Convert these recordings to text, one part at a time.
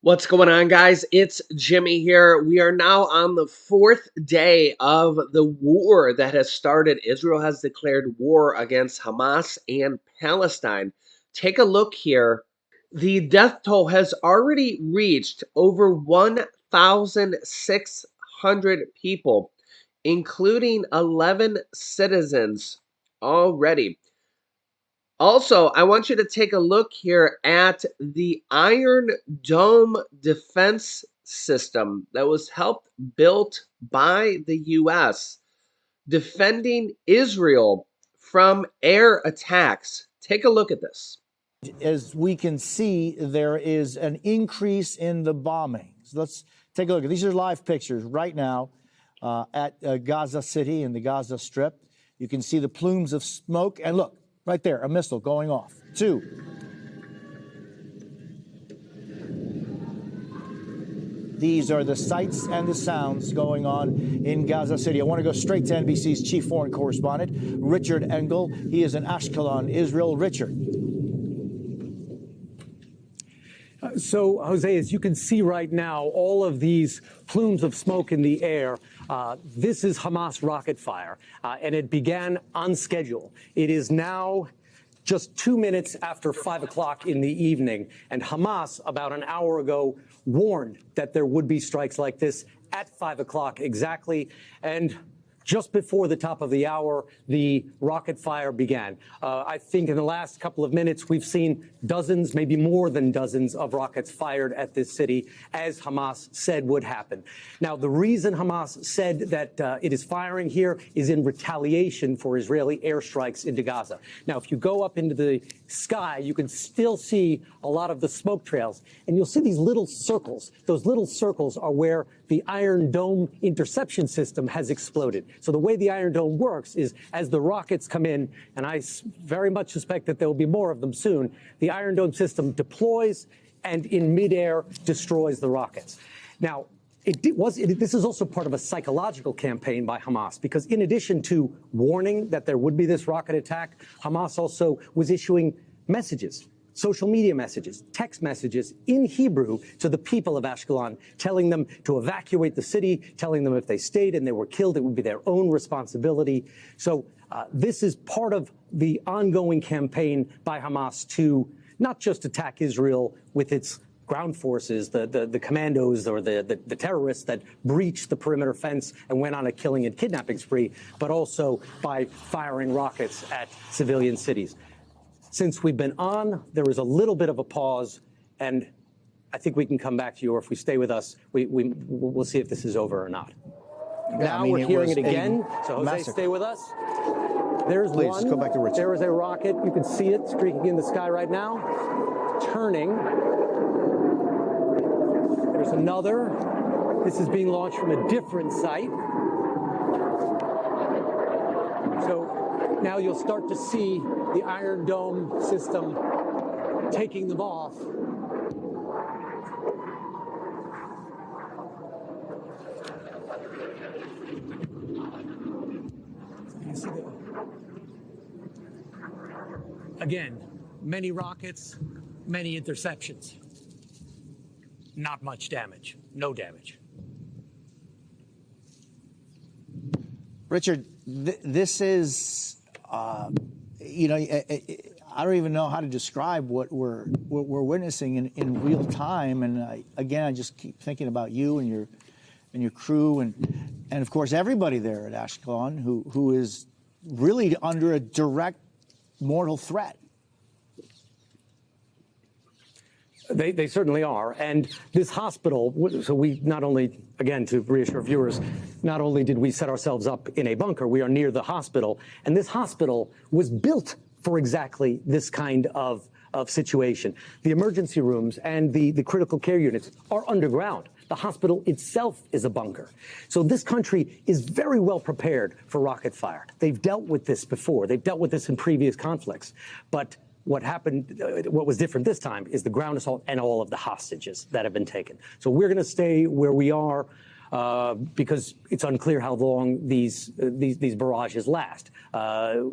What's going on, guys? It's Jimmy here. We are now on the fourth day of the war that has started. Israel has declared war against Hamas and Palestine. Take a look here. The death toll has already reached over 1,600 people, including 11 citizens already. Also, I want you to take a look here at the Iron Dome defense system that was helped built by the US, defending Israel from air attacks. Take a look at this. As we can see, there is an increase in the bombings. Let's take a look. These are live pictures right now at Gaza City and the Gaza Strip. You can see the plumes of smoke. And look, right there, a missile going off. Two. These are the sights and the sounds going on in Gaza City. I want to go straight to NBC's chief foreign correspondent, Richard Engel. He is in Ashkelon, Israel. Richard. So, Jose, as you can see right now, all of these plumes of smoke in the air, this is Hamas rocket fire, and it began on schedule. It is now just 2 minutes after 5 o'clock in the evening, and Hamas, about an hour ago, warned that there would be strikes like this at 5 o'clock exactly, and just before the top of the hour, the rocket fire began. I think in the last couple of minutes, we've seen dozens, maybe more than dozens of rockets fired at this city, as Hamas said would happen. Now, the reason Hamas said that it is firing here is in retaliation for Israeli airstrikes into Gaza. Now, if you go up into the sky, you can still see a lot of the smoke trails, and you'll see these little circles. Those little circles are where the Iron Dome interception system has exploded. So the way the Iron Dome works is as the rockets come in, and I very much suspect that there will be more of them soon, the Iron Dome system deploys and in midair destroys the rockets. Now, this is also part of a psychological campaign by Hamas, because in addition to warning that there would be this rocket attack, Hamas also was issuing messages, social media messages, text messages in Hebrew to the people of Ashkelon, telling them to evacuate the city, telling them if they stayed and they were killed, it would be their own responsibility. So this is part of the ongoing campaign by Hamas to not just attack Israel with its ground forces, the commandos or the terrorists that breached the perimeter fence and went on a killing and kidnapping spree, but also by firing rockets at civilian cities. Since we've been on, there was a little bit of a pause, and I think we can come back to you, or if we stay with us, we'll see if this is over or not. Now we're hearing it again, so Jose, massacre. Stay with us. There's Please, one. go back to Richard. There is a rocket. You can see it streaking in the sky right now, turning. There's another. This is being launched from a different site. So now you'll start to see the Iron Dome system taking them off. You see again, many rockets, many interceptions. Not much damage, no damage. Richard, this is, I don't even know how to describe what we're witnessing in real time. And again, I just keep thinking about you and your crew and of course everybody there at Ashkelon who is really under a direct mortal threat. They certainly are. And this hospital, so we not only, again, to reassure viewers, not only did we set ourselves up in a bunker, we are near the hospital. And this hospital was built for exactly this kind of situation. The emergency rooms and the critical care units are underground. The hospital itself is a bunker. So this country is very well prepared for rocket fire. They've dealt with this before. They've dealt with this in previous conflicts. But what was different this time is the ground assault and all of the hostages that have been taken. So we're going to stay where we are because it's unclear how long these barrages last.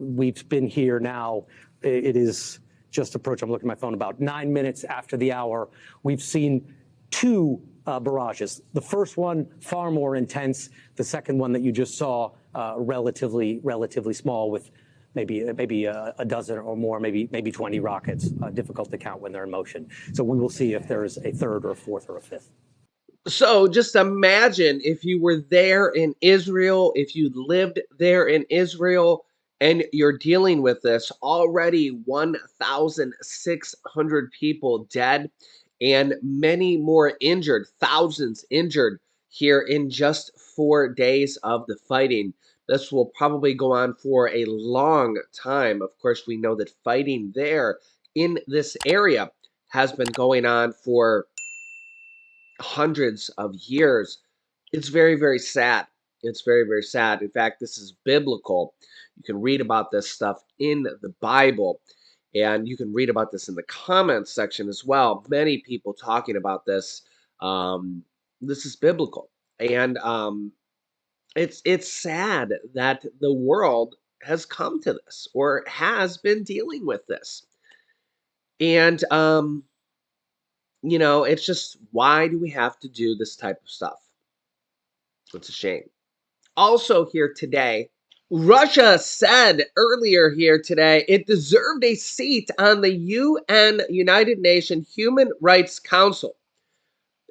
We've been here now. It is just approached, I'm looking at my phone, about 9 minutes after the hour. We've seen two barrages. The first one far more intense. The second one that you just saw, relatively small, with maybe a dozen or more, maybe 20 rockets. Difficult to count when they're in motion. So we will see if there's a third or a fourth or a fifth. So just imagine if you were there in Israel, if you lived there in Israel, and you're dealing with this. Already 1,600 people dead and many more injured, thousands injured here in just 4 days of the fighting. This will probably go on for a long time. Of course, we know that fighting there in this area has been going on for hundreds of years. It's very, very sad. It's very, very sad. In fact, this is biblical. You can read about this stuff in the Bible, and you can read about this in the comments section as well. Many people talking about this. This is biblical, and it's sad that the world has come to this or has been dealing with this, and it's just, why do we have to do this type of stuff? It's a shame. Also here today, Russia said earlier here today it deserved a seat on the UN, United Nations Human Rights Council,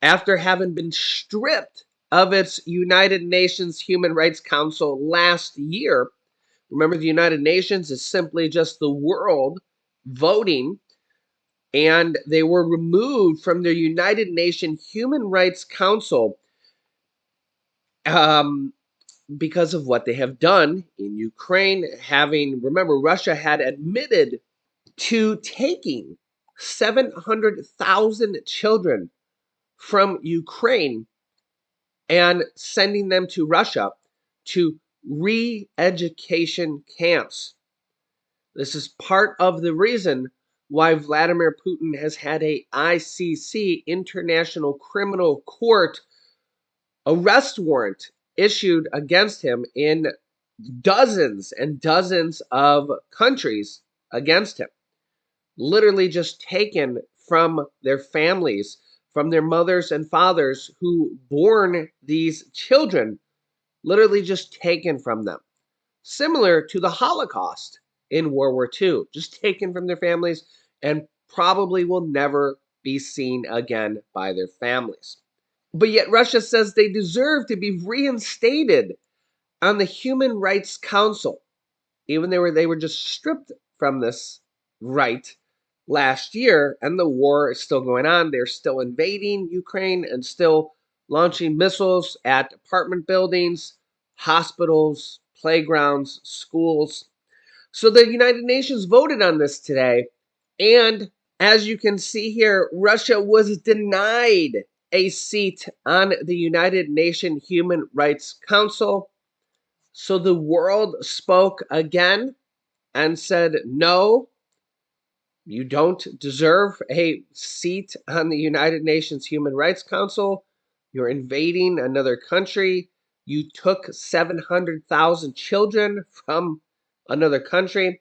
after having been stripped of its United Nations Human Rights Council last year. Remember, the United Nations is simply just the world voting, and they were removed from their United Nations Human Rights Council because of what they have done in Ukraine. Remember, Russia had admitted to taking 700,000 children from Ukraine and sending them to Russia to re-education camps. This is part of the reason why Vladimir Putin has had a ICC, International Criminal Court, arrest warrant issued against him in dozens and dozens of countries against him. Literally just taken from their families, from their mothers and fathers who born these children, literally just taken from them. Similar to the Holocaust in World War II, just taken from their families and probably will never be seen again by their families. But yet Russia says they deserve to be reinstated on the Human Rights Council, even though they were just stripped from this right last year, and the war is still going on. They're still invading Ukraine and still launching missiles at apartment buildings, hospitals, playgrounds, schools. So the United Nations voted on this today, and as you can see here, Russia was denied a seat on the United Nations Human Rights Council. So the world spoke again and said, no, you don't deserve a seat on the United Nations Human Rights Council. You're invading another country. You took 700,000 children from another country.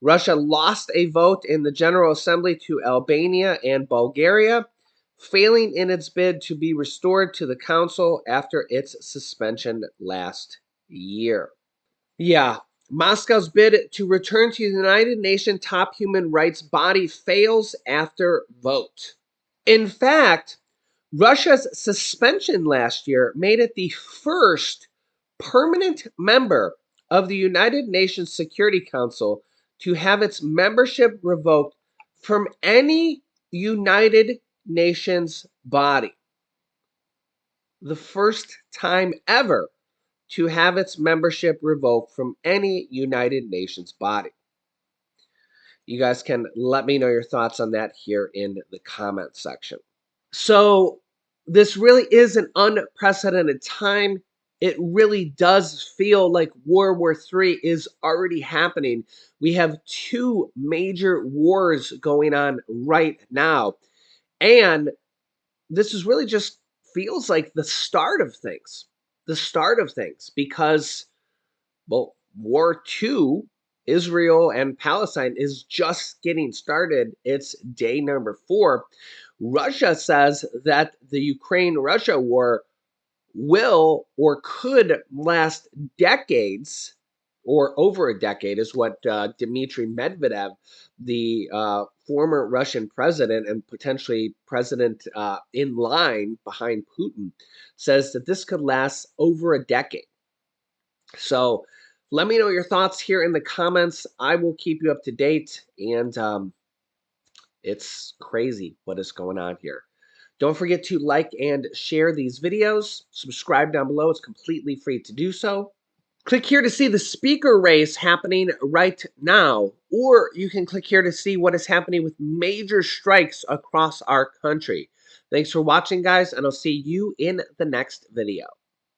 Russia lost a vote in the General Assembly to Albania and Bulgaria, failing in its bid to be restored to the council after its suspension last year. Yeah, Moscow's bid to return to the United Nations top human rights body fails after vote. In fact, Russia's suspension last year made it the first permanent member of the United Nations Security Council to have its membership revoked from any United Nations body. The first time ever to have its membership revoked from any United Nations body. You guys can let me know your thoughts on that here in the comment section. So this really is an unprecedented time. It really does feel like World War III is already happening. We have two major wars going on right now. And this is really just feels like the start of things. The start of things, because, well, War II Israel and Palestine is just getting started. It's day number 4. Russia says that the Ukraine-Russia war will or could last decades, or over a decade, is what Dmitry Medvedev, the former Russian president and potentially president in line behind Putin, says that this could last over a decade. So let me know your thoughts here in the comments. I will keep you up to date, and it's crazy what is going on here. Don't forget to like and share these videos. Subscribe down below. It's completely free to do so. Click here to see the speaker race happening right now, or you can click here to see what is happening with major strikes across our country. Thanks for watching, guys, and I'll see you in the next video.